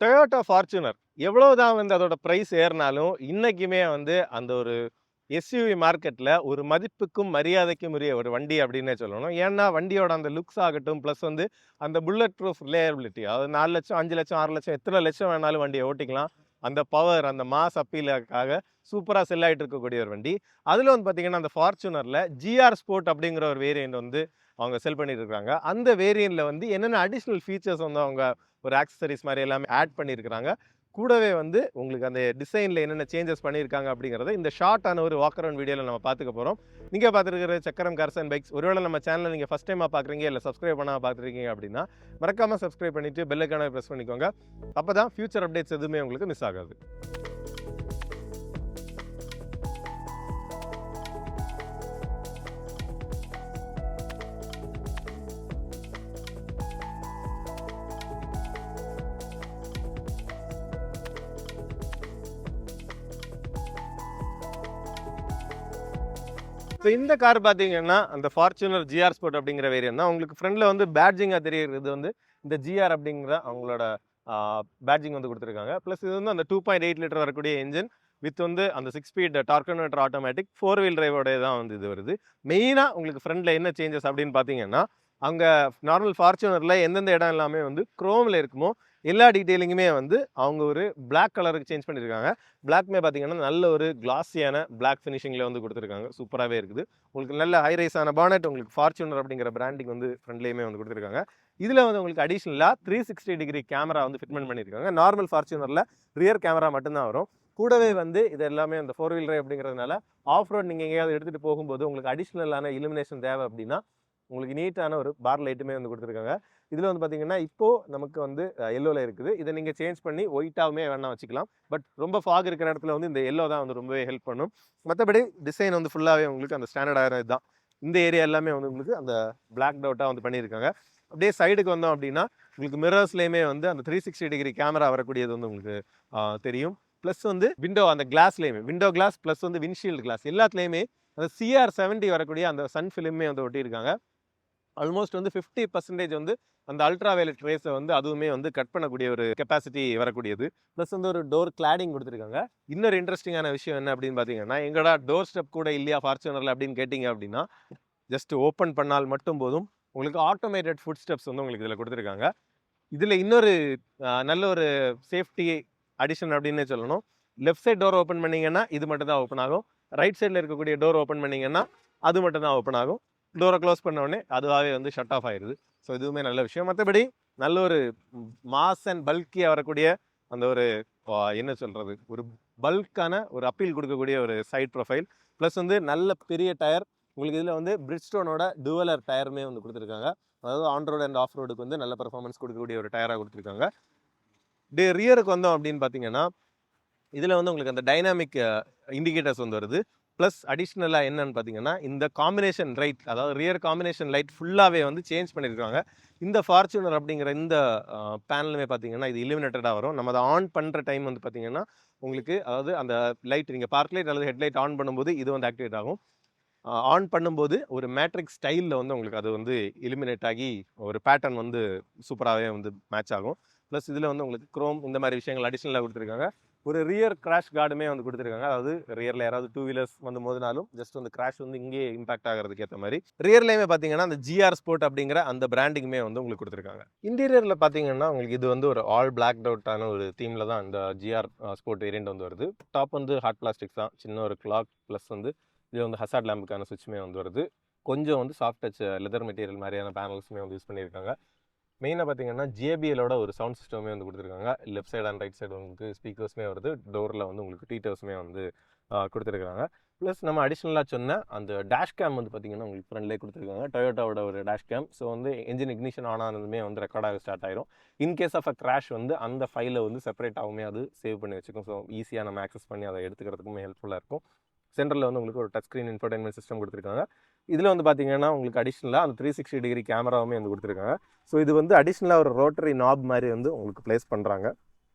Toyota Fortuner எவ்வளவுதான் வந்து அதோட பிரைஸ் ஏறினாலும் இன்னைக்குமே வந்து அந்த ஒரு எஸ்யூவி மார்க்கெட்ல ஒரு மதிப்புக்கும் மரியாதைக்கும் உரிய ஒரு வண்டி அப்படின்னே சொல்லணும். ஏன்னா வண்டியோட அந்த லுக்ஸ் ஆகட்டும், ப்ளஸ் வந்து அந்த புல்லட் ப்ரூஃப் ரிலையபிலிட்டி, அதாவது 4 லட்சம் 5 லட்சம் 6 லட்சம் எத்தனை லட்சம் வேணாலும் வண்டியை ஓட்டிக்கலாம். அந்த பவர், அந்த மாஸ் அப்பீலுக்காக சூப்பராக செல் ஆகிட்டு இருக்கக்கூடிய ஒரு வண்டி. அதில் வந்து பார்த்தீங்கன்னா அந்த ஃபார்ச்சுனரில் ஜிஆர் ஸ்போர்ட் அப்படிங்கிற ஒரு வேரியண்ட் வந்து அவங்க செல் பண்ணிட்டு இருக்காங்க. அந்த வேரியண்ட்ல வந்து என்னென்ன அடிஷ்னல் ஃபீச்சர்ஸ் வந்து அவங்க ஒரு ஆக்சசரிஸ் மாதிரி எல்லாமே ஆட் பண்ணியிருக்கிறாங்க. கூடவே வந்து உங்களுக்கு அந்த டிசைனில் என்னென்ன சேஞ்சஸ் பண்ணியிருக்காங்க அப்படிங்கிறத இந்த ஷார்ட்டான ஒரு வாக் அரவுண்ட் வீடியோவில் நம்ம பார்த்துக்க போகிறோம். நீங்கள் பார்த்துருக்கிற சக்கரம் கார்ஸ் அண்ட் பைக்ஸ். ஒருவேளை நம்ம சேனலை நீங்கள் ஃபஸ்ட் டைமாக பார்க்குறீங்க, இல்லை சப்ஸ்கிரைப் பண்ணாமல் பார்த்துருக்கீங்க அப்படின்னா மறக்காமல் சப்ஸ்கிரைப் பண்ணிவிட்டு பெல் ஐக்கானை ப்ரெஸ் பண்ணிக்கோங்க. அப்போ தான் ஃபியூச்சர் அப்டேட்ஸ் எதுவுமே உங்களுக்கு மிஸ் ஆகாது. ஸோ இந்த கார் பார்த்தீங்கன்னா அந்த ஃபார்ச்சுனர் ஜிஆர் ஸ்போர்ட் அப்படிங்கிற வேரியன்ட் தான். உங்களுக்கு ஃப்ரண்ட்ல வந்து பேட்ஜிங்காக தெரியுறது வந்து இந்த ஜிஆர் அப்படிங்கிற அவங்களோட பேட்ஜிங் வந்து கொடுத்துருக்காங்க. ப்ளஸ் இது வந்து அந்த 2.8 லிட்டர் வரக்கூடிய என்ஜின் வித் வந்து அந்த 6 speed torque converter automatic 4 wheel டிரைவோட தான் வந்து இது வருது. மெயினாக உங்களுக்கு ஃப்ரண்ட்ல என்ன சேஞ்சஸ் அப்படின்னு பார்த்தீங்கன்னா, அங்கே நார்மல் ஃபார்ச்சுனரில் எந்தெந்த இடம் எல்லாமே வந்து குரோமில் இருக்குமோ எல்லா டீட்டெயிலிங்குமே வந்து அவங்க ஒரு பிளாக் கலருக்கு சேஞ்ச் பண்ணியிருக்காங்க. பிளாக்மே பார்த்தீங்கன்னா நல்ல ஒரு கிளாஸியான பிளாக் ஃபினிஷிங்கில் வந்து கொடுத்துருக்காங்க. சூப்பராகவே இருக்குது. உங்களுக்கு நல்ல ஹைரைஸான பானட், உங்களுக்கு ஃபார்ச்சுனர் அப்படிங்கிற பிராண்டிங் வந்து ஃப்ரண்ட்லேயுமே வந்து கொடுத்துருக்காங்க. இதில் வந்து உங்களுக்கு அடிஷ்னலாக 360 டிகிரி கேமரா வந்து ஃபிட்மெண்ட் பண்ணியிருக்காங்க. நார்மல் ஃபார்ச்சுனரில் ரியர் கேமரா மட்டும்தான் வரும். கூடவே வந்து இது எல்லாமே அந்த 4 வீல் டிரைவ் அப்படிங்கிறதுனால ஆஃப் ரோட் நீங்கள் எங்கேயாவது எடுத்துகிட்டு போகும்போது உங்களுக்கு அடிஷ்னலான இலுமினேஷன் தேவை அப்படின்னா உங்களுக்கு நீட்டான ஒரு பார் லைட்டுமே வந்து கொடுத்துருக்காங்க. இதில் வந்து பார்த்தீங்கன்னா இப்போது நமக்கு வந்து எல்லோவில் இருக்குது. இதை நீங்கள் சேஞ்ச் பண்ணி ஒயிட்டாகவுமே வேணால் வச்சுக்கலாம். பட் ரொம்ப ஃபாக் இருக்கிற இடத்துல வந்து இந்த எல்லோ தான் வந்து ரொம்பவே ஹெல்ப் பண்ணும். மற்றபடி டிசைன் வந்து ஃபுல்லாகவே உங்களுக்கு அந்த ஸ்டாண்டர்டான இதுதான். இந்த ஏரியா எல்லாமே வந்து உங்களுக்கு அந்த பிளாக் டவுட்டாக வந்து பண்ணியிருக்காங்க. அப்படியே சைடுக்கு வந்தோம் அப்படின்னா உங்களுக்கு மிரர்ஸ்லேயுமே வந்து அந்த 360 டிகிரி கேமரா வரக்கூடியது வந்து உங்களுக்கு தெரியும். ப்ளஸ் வந்து விண்டோ அந்த கிளாஸ்லேயுமே விண்டோ கிளாஸ் ப்ளஸ் வந்து விண்ட்ஷீல்டு கிளாஸ் எல்லாத்துலேயுமே அந்த CR70 வரக்கூடிய அந்த சன் ஃபிலிமே வந்து ஒட்டியிருக்காங்க. ஆல்மோஸ்ட் வந்து 50% வந்து அந்த அல்ட்ரா வயலட் ரேஸை வந்து அதுவுமே வந்து கட் பண்ணக்கூடிய ஒரு கெப்பாசிட்டி வரக்கூடியது. ப்ளஸ் வந்து ஒரு டோர் கிளாடிங் கொடுத்துருக்காங்க. இன்னொரு இன்ட்ரெஸ்டிங்கான விஷயம் என்ன அப்படின்னு பார்த்தீங்கன்னா, எங்கடா டோர் ஸ்டெப் கூட இல்லையா ஃபார்ச்சுனரில் அப்படின்னு கேட்டிங்க அப்படின்னா, ஜஸ்ட் ஓப்பன் பண்ணால் மட்டும் போதும். உங்களுக்கு ஆட்டோமேட்டட் ஃபுட் ஸ்டெப்ஸ் வந்து உங்களுக்கு இதில் கொடுத்துருக்காங்க. இதில் இன்னொரு நல்ல ஒரு சேஃப்டி அடிஷன் அப்படின்னே சொல்லணும். லெஃப்ட் சைட் டோர் ஓப்பன் பண்ணிங்கன்னா இது மட்டும் தான் ஓப்பன் ஆகும். ரைட் சைடில் இருக்கக்கூடிய டோர் ஓப்பன் பண்ணிங்கன்னா அது மட்டும் தான் ஓப்பன் ஆகும். டோரை க்ளோஸ் பண்ண உடனே அதுவாகவே வந்து ஷட் ஆஃப் ஆயிடுது. ஸோ இதுவுமே நல்ல விஷயம். மற்றபடி நல்ல ஒரு மாஸ் அண்ட் பல்கியாக வரக்கூடிய அந்த ஒரு என்ன சொல்கிறது, ஒரு பல்கான ஒரு அப்பீல் கொடுக்கக்கூடிய ஒரு சைட் ப்ரொஃபைல். ப்ளஸ் வந்து நல்ல பெரிய டயர். உங்களுக்கு இதில் வந்து பிரிட்ஜ்ஸ்டோனோட டுவலர் டயருமே வந்து கொடுத்துருக்காங்க. அதாவது ஆன் ரோடு அண்ட் ஆஃப் ரோடுக்கு வந்து நல்ல பர்ஃபார்மன்ஸ் கொடுக்கக்கூடிய ஒரு டயராக கொடுத்துருக்காங்க. ரியருக்கு வந்தோம் அப்படின்னு பார்த்தீங்கன்னா, இதில் வந்து உங்களுக்கு அந்த டைனாமிக் இண்டிகேட்டர்ஸ் வந்து வருது. ப்ளஸ் அடிஷ்னலாக என்னன்னு பார்த்தீங்கன்னா, இந்த காம்பினேஷன் லைட், அதாவது ரியர் காம்பினேஷன் லைட் ஃபுல்லாகவே வந்து சேஞ்ச் பண்ணியிருக்காங்க. இந்த ஃபார்ச்சுனர் அப்படிங்கிற இந்த பேனலுமே பார்த்தீங்கன்னா இது இலுமினேட்டடாக வரும். நம்ம அதை ஆன் பண்ணுற டைம் வந்து பார்த்தீங்கன்னா உங்களுக்கு, அதாவது அந்த லைட் நீங்கள் பார்க் லைட் அல்லது ஹெட்லைட் ஆன் பண்ணும்போது இது வந்து ஆக்டிவேட் ஆகும். ஆன் பண்ணும்போது ஒரு மேட்ரிக் ஸ்டைலில் வந்து உங்களுக்கு அது வந்து இலுமினேட் ஆகி ஒரு பேட்டர்ன் வந்து சூப்பராகவே வந்து மேட்ச் ஆகும். ப்ளஸ் இதில் வந்து உங்களுக்கு குரோம் இந்த மாதிரி விஷயங்கள் அடிஷ்னலாக கொடுத்துருக்காங்க. ஒரு ரியர் கிராஷ் கார்டுமே வந்து கொடுத்துருக்காங்க. அதாவது ரியரில் யாராவது 2 வீலர்ஸ் வந்து மோதினாலும் ஜஸ்ட் வந்து கிராஷ் வந்து இங்கே இம்பாக்ட் ஆகிறதுக்கு ஏற்ற மாதிரி. ரியர்லேயுமே பார்த்தீங்கன்னா அந்த ஜிஆர் ஸ்போர்ட் அப்படிங்கிற அந்த பிராண்டிங்குமே வந்து உங்களுக்கு கொடுத்துருக்காங்க. இன்டீரியரில் பார்த்தீங்கன்னா உங்களுக்கு இது வந்து ஒரு ஆல் பிளாக் அவுட்டான ஒரு தீமில் தான் இந்த ஜிஆர் ஸ்போர்ட் வேரியண்ட் வந்து வருது. டாப் வந்து ஹார்ட் பிளாஸ்டிக்ஸ் தான், சின்ன ஒரு கிளாக். ப்ளஸ் வந்து இது வந்து ஹசார்ட் லேம்புக்கான சுவிட்சுமே வந்து வருது. கொஞ்சம் வந்து சாஃப்ட் டச் லெதர் மெட்டீரியல் மாதிரியான பேனல்ஸுமே வந்து யூஸ் பண்ணியிருக்காங்க. மெயினாக பார்த்தீங்கன்னா JBLோட ஒரு சவுண்ட் சிஸ்டமே வந்து கொடுத்துருக்காங்க. Left side and right side உங்களுக்கு ஸ்பீக்கர்ஸுமே வருது. டோரில் வந்து உங்களுக்கு டீட்டர்ஸுமே வந்து கொடுத்துருக்காங்க. ப்ளஸ் நம்ம அடிஷ்னலாக சொன்ன அந்த டேஷ் கேம் வந்து பார்த்தீங்கன்னா உங்களுக்கு ஃப்ரண்ட்லேயே கொடுத்துருக்காங்க. டொயோட்டாவோட ஒரு டேஷ் கேம். ஸோ வந்து என்ஜின் இக்னிஷன் ஆன் ஆனதுமே வந்து ரெக்கார்டாக ஸ்டார்ட் ஆயிரும். இன்கேஸ் ஆஃப் அ கிராஷ் வந்து அந்த ஃபைலை வந்து செப்பரேட்டாகவுமே அது சேவ் பண்ணி வச்சுக்கும். ஸோ ஈஸியாக நம்ம ஆக்சஸ் பண்ணி அதை எடுத்துக்கிறதுக்குமே ஹெல்ப்ஃபுல்லாக இருக்கும். சென்டரில் வந்து உங்களுக்கு ஒரு டச் ஸ்க்ரீன் இன்ஃபர்டைன்மெண்ட் சிஸ்டம் கொடுத்துருக்காங்க. இதில் வந்து பார்த்தீங்கன்னா உங்களுக்கு அடிஷ்னலாக அந்த 360 டிகிரி கேமராவுமே வந்து கொடுத்துருக்காங்க. ஸோ இது வந்து அடிஷ்னலாக ஒரு ரோட்டரி நாப் மாதிரி வந்து உங்களுக்கு ப்ளேஸ் பண்ணுறாங்க.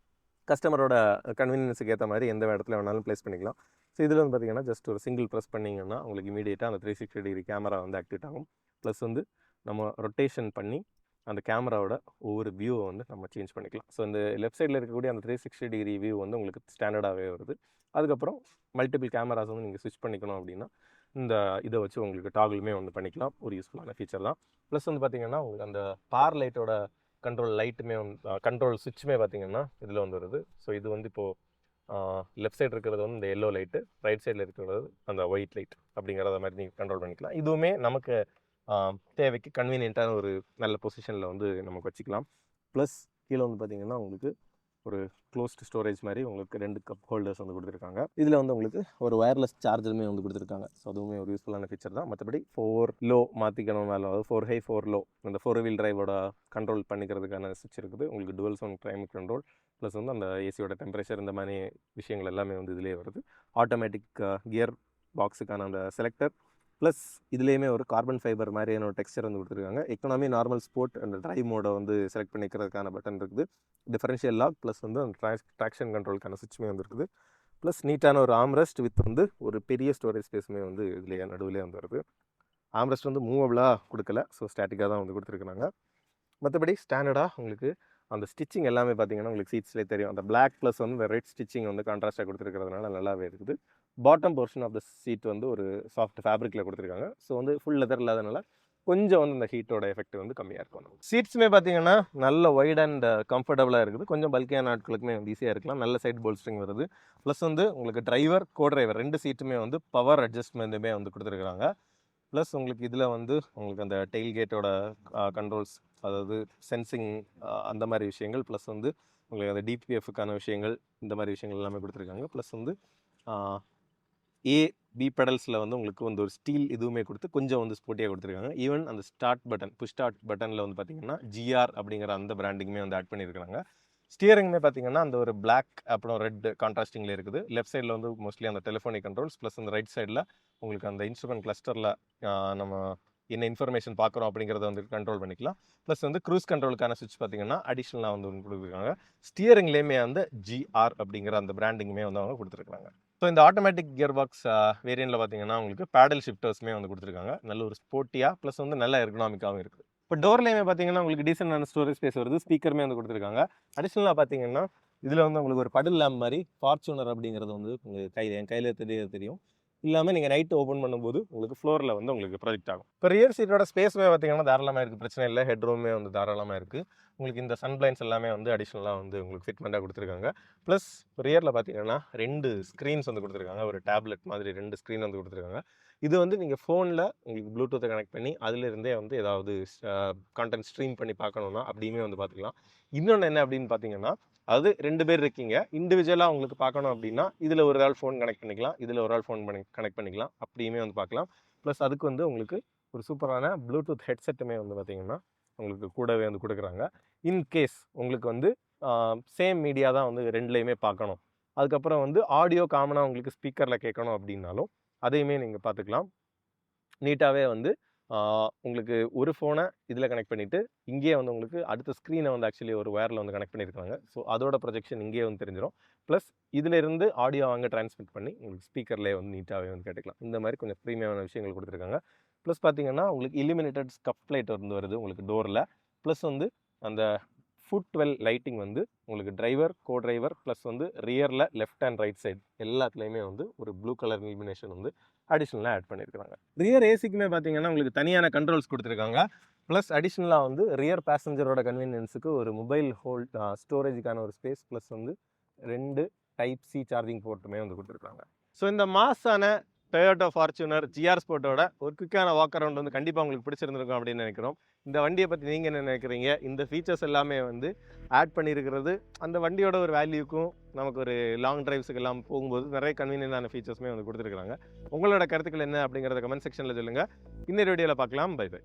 கஸ்டமரோட கன்வீனியன்ஸுக்கு ஏற்ற மாதிரி எந்த இடத்துல வேணாலும் ப்ளேஸ் பண்ணிக்கலாம். ஸோ இதில் வந்து பார்த்தீங்கன்னா ஜஸ்ட் ஒரு சிங்கிள் ப்ரெஸ் பண்ணிங்கன்னா உங்களுக்கு இமீடியட்டாக அந்த 360 டிகிரி கேமரா வந்து ஆக்டிவேட் ஆகும். ப்ளஸ் வந்து நம்ம ரொட்டேஷன் பண்ணி அந்த கேமராவோட ஒவ்வொரு வியூவை வந்து நம்ம சேஞ்ச் பண்ணிக்கலாம். ஸோ இந்த லெஃப்ட் சைடில் இருக்கக்கூடிய அந்த 360 டிகிரி வியூ வந்து உங்களுக்கு ஸ்டாண்டர்டாகவே வருது. அதுக்கப்புறம் மல்டிபிள் கேமராஸ் வந்து நீங்கள் ஸ்விட்ச் பண்ணிக்கணும் அப்படின்னா இந்த இதை வச்சு உங்களுக்கு டாகுலுமே வந்து பண்ணிக்கலாம். ஒரு யூஸ்ஃபுல்லான ஃபீச்சர் தான். ப்ளஸ் வந்து பார்த்தீங்கன்னா உங்களுக்கு அந்த பார் லைட்டோட கண்ட்ரோல் லைட்டுமே வந்து கண்ட்ரோல் சுவிட்சுமே பார்த்தீங்கன்னா இதில் வந்து வருது. ஸோ இது வந்து இப்போது லெஃப்ட் சைடு இருக்கிறது வந்து இந்த எல்லோ லைட்டு, ரைட் சைடில் இருக்கிறது அந்த ஒயிட் லைட் அப்படிங்கிறத மாதிரி நீங்கள் கண்ட்ரோல் பண்ணிக்கலாம். இதுவுமே நமக்கு தேவைக்கு கன்வீனியண்ட்டான ஒரு நல்ல பொசிஷனில் வந்து நமக்கு வச்சுக்கலாம். ப்ளஸ் கீழே வந்து பார்த்தீங்கன்னா உங்களுக்கு ஒரு க்ளோஸ்டு ஸ்டோரேஜ் மாதிரி உங்களுக்கு 2 கப் ஹோல்டர்ஸ் வந்து கொடுத்துருக்காங்க. இதில் வந்து உங்களுக்கு ஒரு வயர்லெஸ் சார்ஜருமே வந்து கொடுத்துருக்காங்க. ஸோ அதுவுமே ஒரு யூஸ்ஃபுல்லான ஃபீச்சர் தான். மற்றபடி 4 லோ மாற்றிக்கணும், மேலே 4 ஹை 4 லோ அந்த 4 வீல் டிரைவோட கண்ட்ரோல் பண்ணிக்கிறதுக்கான சுவிட்ச் இருக்குது. உங்களுக்கு dual sound climate control plus வந்து அந்த ஏசியோட டெம்பரேச்சர் இந்த மாதிரி விஷயங்கள் எல்லாமே வந்து இதிலே வருது. ஆட்டோமேட்டிக் கியர் பாக்ஸுக்கான அந்த செலக்டர் ப்ளஸ் இதுலேயுமே ஒரு கார்பன் ஃபைபர் மாதிரியான ஒரு டெக்ஸ்சர் வந்து கொடுத்துருக்காங்க. எக்கனாமி, நார்மல், ஸ்போர்ட் அந்த ட்ரைவ் மோடை வந்து செலக்ட் பண்ணிக்கிறதுக்கான பட்டன் இருக்குது. டிஃபரன்ஷியல் லாக் ப்ளஸ் வந்து அந்த ட்ராக்ஷன் கண்ட்ரோலுக்கான சுவிட்சுமே வந்து இருக்குது. ப்ளஸ் நீட்டான ஒரு ஆம்ரெஸ்ட் வித் வந்து ஒரு பெரிய ஸ்டோரேஜ் ஸ்பேஸுமே வந்து இதுலேயே நடுவிலே வந்து வருது. ஆம்ரெஸ்ட் வந்து மூவபிளாக கொடுக்கல, ஸோ ஸ்டாட்டிக்காக தான் வந்து கொடுத்துருக்குறாங்க. மற்றபடி ஸ்டாண்டர்டாக உங்களுக்கு அந்த ஸ்டிச்சிங் எல்லாமே பார்த்தீங்கன்னா உங்களுக்கு சீட்ஸ்லேயே தெரியும். அந்த பிளாக் ப்ளஸ் வந்து இந்த ரெட் ஸ்டிச்சிங் வந்து கான்ட்ராஸ்ட்டாக கொடுத்துருக்கிறதுனால நல்லாவே இருக்குது. Bottom portion of the seat வந்து ஒரு சாஃப்ட் ஃபேப்ரிக்கில் கொடுத்துருக்காங்க. ஸோ வந்து ஃபுல் லெதர் இல்லாதனால கொஞ்சம் வந்து இந்த ஹீட்டோட எஃபெக்ட் வந்து கம்மியாக இருக்கும். சீட்ஸுமே பார்த்தீங்கன்னா நல்ல ஒய்ட் அண்ட் கம்ஃபர்டபுளாக இருக்குது. கொஞ்சம் பல்கியான ஆட்களுக்குமே வந்து ஈஸியாக இருக்கலாம். நல்ல சைட் போல்ஸ்ட்ரிங் வருது. ப்ளஸ் வந்து உங்களுக்கு டிரைவர், கோ டிரைவர் 2 சீட்டுமே வந்து பவர் அட்ஜஸ்ட்மெண்ட்டுமே வந்து கொடுத்துருக்குறாங்க. ப்ளஸ் உங்களுக்கு இதில் வந்து உங்களுக்கு அந்த டெயில் கேட்டோட கண்ட்ரோல்ஸ், அதாவது சென்சிங் அந்த மாதிரி விஷயங்கள், ப்ளஸ் வந்து உங்களுக்கு அந்த டிபிஎஃப்க்கான விஷயங்கள், இந்த மாதிரி விஷயங்கள் எல்லாமே கொடுத்துருக்காங்க. ப்ளஸ் வந்து பி பெடல்ஸில் வந்து உங்களுக்கு வந்து ஒரு ஸ்டீல் இதுவுமே கொடுத்து கொஞ்சம் வந்து ஸ்போர்ட்டியாக கொடுத்துருக்காங்க. ஈவன் அந்த ஸ்டார்ட் பட்டன், புஷ் ஸ்டார்ட் பட்டனில் வந்து பார்த்தீங்கன்னா ஜிஆர் அப்படிங்கிற அந்த பிராண்டிங்குமே வந்து ஆட் பண்ணியிருக்காங்க. ஸ்டியரிங்குமே பார்த்தீங்கன்னா அந்த ஒரு பிளாக் அப்புறம் ரெட் கான்ட்ராஸ்டிங்கில் இருக்குது. லெஃப்ட் சைடில் வந்து மோஸ்ட்லி அந்த டெலிஃபோனிக் கண்ட்ரோல்ஸ் ப்ளஸ் அந்த ரைட் சைடில் உங்களுக்கு அந்த இன்ஸ்ட்ருமெண்ட் கிளஸ்டரில் நம்ம என்ன இன்ஃபர்மேஷன் பார்க்குறோம் அப்படிங்கிறத வந்து கண்ட்ரோல் பண்ணிக்கலாம். ப்ளஸ் வந்து க்ரூஸ் கண்ட்ரோலுக்கான சுவிட்ச் பார்த்தீங்கன்னா அடிஷ்னலாக வந்து கொடுத்துருக்காங்க. ஸ்டியரிங்லேயுமே வந்து ஜிஆர் அப்படிங்கிற அந்த பிராண்டிங்குமே வந்து அவங்க கொடுத்துருக்காங்க. ஸோ இந்த ஆட்டோமேட்டிக் கியர் பாக்ஸ் வேரியண்ட்டில் பார்த்தீங்கன்னா உங்களுக்கு பேடல் ஷிஃப்டர்ஸுமே வந்து கொடுத்துருக்காங்க. நல்ல ஒரு ஸ்போர்ட்டியாக ப்ளஸ் வந்து நல்ல எர்கனாமிக்காகவும் இருக்குது. இப்போ டோர்லேயுமே பார்த்தீங்கன்னா உங்களுக்கு டீசென்டான ஸ்டோரேஜ் ஸ்பேஸ் வருது. ஸ்பீக்கருமே வந்து கொடுத்துருக்காங்க. அடிஷ்னலாக பார்த்தீங்கன்னா இதில் வந்து உங்களுக்கு ஒரு படல் லேம்ப் மாதிரி ஃபார்ச்சுனர் அப்படிங்கிறது வந்து உங்களுக்கு என் கையில் தெரியும். இல்லாமல் நீங்கள் நைட்டு ஓப்பன் பண்ணும்போது உங்களுக்கு ஃப்ளோரில் வந்து உங்களுக்கு ப்ரொஜெக்ட் ஆகும். இப்போ ரியர் சீட்டோட ஸ்பேஸுமே பார்த்தீங்கன்னா தாராளமாக இருக்குது, பிரச்சனை இல்லை. ஹெட் ரூமே வந்து தாராளமாக இருக்குது. உங்களுக்கு இந்த சன் பிளைன்ஸ் எல்லாமே வந்து அடிஷ்னலாக வந்து உங்களுக்கு ஃபிட்மெண்ட்டாக கொடுத்துருக்காங்க. ப்ளஸ் ரியரில் பார்த்தீங்கன்னா 2 ஸ்க்ரீன்ஸ் வந்து கொடுத்துருக்காங்க. ஒரு டேப்லெட் மாதிரி 2 ஸ்க்ரீன் வந்து கொடுத்துருக்காங்க. இது வந்து நீங்கள் ஃபோனில் உங்களுக்கு ப்ளூடூத்தை கனெக்ட் பண்ணி அதிலிருந்தே வந்து ஏதாவது கான்டென்ட் ஸ்ட்ரீம் பண்ணி பார்க்கணுன்னா அப்படியுமே வந்து பார்த்துக்கலாம். இன்னொன்று என்ன அப்படின்னு பார்த்தீங்கன்னா, அது 2 பேர் இருக்கீங்க, இண்டிவிஜுவலாக உங்களுக்கு பார்க்கணும் அப்படின்னா இதில் ஒரு ஆள் ஃபோன் கனெக்ட் பண்ணிக்கலாம், இதில் ஒரு ஆள் ஃபோன் கனெக்ட் பண்ணிக்கலாம், அப்படியுமே வந்து பார்க்கலாம். ப்ளஸ் அதுக்கு வந்து உங்களுக்கு ஒரு சூப்பரான ப்ளூடூத் ஹெட்செட்டுமே வந்து பார்த்தீங்கன்னா உங்களுக்கு கூடவே வந்து கொடுக்குறாங்க. இன்கேஸ் உங்களுக்கு வந்து சேம் மீடியா தான் வந்து 2லேயுமே பார்க்கணும், அதுக்கப்புறம் வந்து ஆடியோ காமனாக உங்களுக்கு ஸ்பீக்கரில் கேட்கணும் அப்படின்னாலும் அதையுமே நீங்கள் பார்த்துக்கலாம். நீட்டாகவே வந்து உங்களுக்கு ஒரு ஃபோனை இதில் கனெக்ட் பண்ணிவிட்டு இங்கேயே வந்து உங்களுக்கு அடுத்த ஸ்க்ரீனை வந்து ஆக்சுவலி ஒரு ஒயரில் வந்து கனெக்ட் பண்ணியிருக்காங்க. ஸோ அதோட ப்ரொஜெக்ஷன் இங்கேயே வந்து தெரிஞ்சிடும். ப்ளஸ் இதிலிருந்து ஆடியோ வாங்க ட்ரான்ஸ்மிட் பண்ணி உங்களுக்கு ஸ்பீக்கர்லேயே வந்து நீட்டாகவே வந்து கேட்டுக்கலாம். இந்த மாதிரி கொஞ்சம் ப்ரீமியமான விஷயங்கள் கொடுத்துருக்காங்க. ப்ளஸ் பார்த்தீங்கன்னா உங்களுக்கு இல்லுமினேட்டட் ஸ்கப் லைட் வந்து வருது உங்களுக்கு டோரில். ப்ளஸ் வந்து அந்த ஃபுட்வெல் லைட்டிங் வந்து உங்களுக்கு டிரைவர், கோ டிரைவர் ப்ளஸ் வந்து ரியரில் லெஃப்ட் அண்ட் ரைட் சைடு எல்லாத்துலேயுமே வந்து ஒரு ப்ளூ கலர் இலுமினேஷன் வந்து அடிஷ்னலாக ஆட் பண்ணியிருக்காங்க. ரியர் ஏசிக்குமே பார்த்தீங்கன்னா உங்களுக்கு தனியான கண்ட்ரோல்ஸ் கொடுத்துருக்காங்க. ப்ளஸ் அடிஷ்னலாக வந்து ரியர் பேசஞ்சரோட கன்வீனியன்ஸுக்கு ஒரு மொபைல் ஸ்டோரேஜுக்கான ஒரு ஸ்பேஸ் ப்ளஸ் வந்து 2 டைப் சி சார்ஜிங் போர்ட்டுமே வந்து கொடுத்துருக்காங்க. ஸோ இந்த மாஸான டொயோட்டா ஃபார்ச்சுனர் ஜிஆர் ஸ்போர்ட்டோட ஒரு குயிக்கான வாக் அரவுண்ட் வந்து கண்டிப்பாக உங்களுக்கு பிடிச்சிருந்துருக்கும் அப்படின்னு நினைக்கிறோம். இந்த வண்டியை பற்றி நீங்கள் என்ன நினைக்கிறீங்க? இந்த ஃபீச்சர்ஸ் எல்லாமே வந்து ஆட் பண்ணியிருக்கிறது அந்த வண்டியோட ஒரு வேல்யூக்கும் நமக்கு ஒரு லாங் டிரைவ்ஸுக்கு எல்லாம் போகும்போது நிறைய கன்வீனியன்டான ஃபீச்சர்ஸுமே வந்து கொடுத்துருக்காங்க. உங்களோட கருத்துக்கள் என்ன அப்படிங்கிறத கமெண்ட் செக்ஷனில் சொல்லுங்கள். இன்னொரு வீடியோவில் பார்க்கலாம். Bye by.